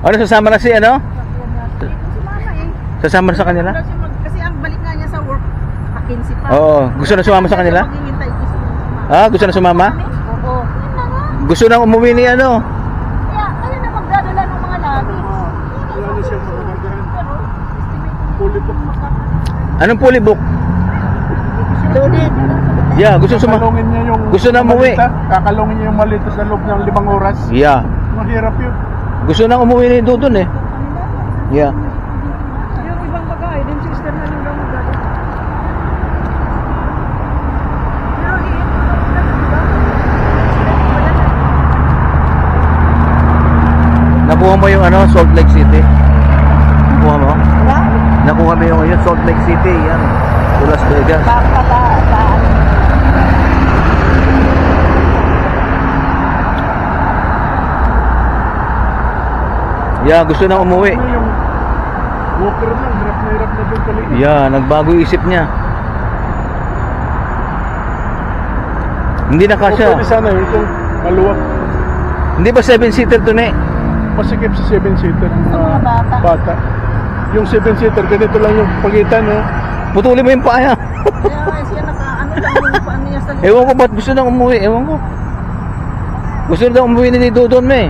Ano, sasama na si ano? Sumama eh. Sasama na sa kanila? Kasi ang balik nga niya sa work, 15 pa. Oo, gusto na sumama sa kanila? Maghihintay, gusto na sumama. Ah, gusto na sumama? Oo. Gusto nang umuwi ni ano? Kaya, kaya na magdadala ng mga luggage. Wala na siyang makakargahan. Pero, estimate Fully booked. Anong fully book? loaded. Yeah, gusto sumama. Kakalungin niya yung Gusto na umuwi. malita. Kakalungin niya yung malita sa loob ng 5 oras. Yeah. Mahirap yun. Gusto nang umuwi ni Dudon eh. Yeah. Yung ibang bagay, din sister na lang daw magdadala. Pero, Nakuha mo yung ano, Salt Lake City? Nakuha mo? wala? Nakuha mo yung Salt Lake City, yan. Las Vegas. Pala, sa ano. Yeah, gusto nang umuwi. Ano yung walker lang, hirap na doon kaliit. Yeah, nagbago isip niya. Hindi na O kasya. pwede sana yun kung maluwag. Hindi ba 7-seater to ne? Masikip sa 7-seater. Sa mga bata. Bata. Yung 7-seater, ganito lang yung pagitan, no? Putulin mo yung paa. Kaya nga siya naka-ano lang yung paano niya sa likod. Ewan ko ba't gusto nang umuwi. Ewan ko. Gusto na umuwi ni Dudon me.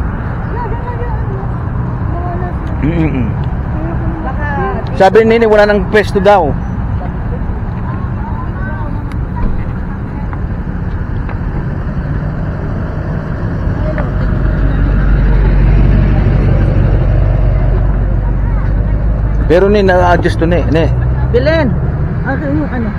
Baka, Sabi nini wala nang pwesto daw. Pero ni na-adjust to ne. Belen, ano yung ano?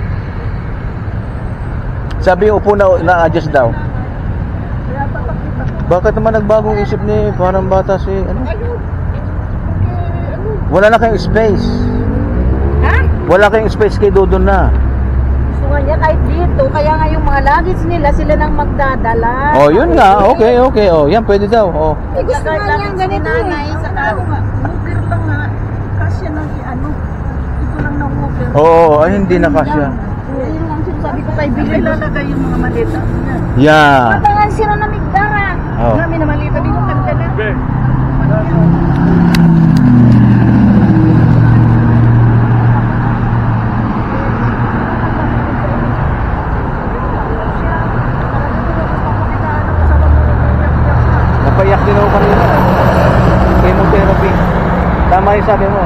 Sabi yung upo na-adjust daw. Kaya papakita ko. Bakit naman nagbagong isip ni parang bata si ano? Ayun. Okay, ano? Wala na kayong space. Ha? Wala kayong space kay Dudon na. Gusto nga niya kahit dito, kaya nga yung mga luggage nila, sila nang magdadala. Oh, yun nga. Okay. Oh, yan pwede daw. Oh. Eh, gusto nga niya ganito eh. Saka ako nga, mukir lang nga. Kasya ng ano. Ito lang na mukir. Oo, ay hindi na kasya. Yun lang sinasabi ko kay Billy. Lalagay yung mga maleta niya. Yeah. Matangan sila na migdara. Oh. Kami na malita din yung tagdala. Be, Napaiyak din ako kanina. Chemotherapy. Tama yung sabi mo.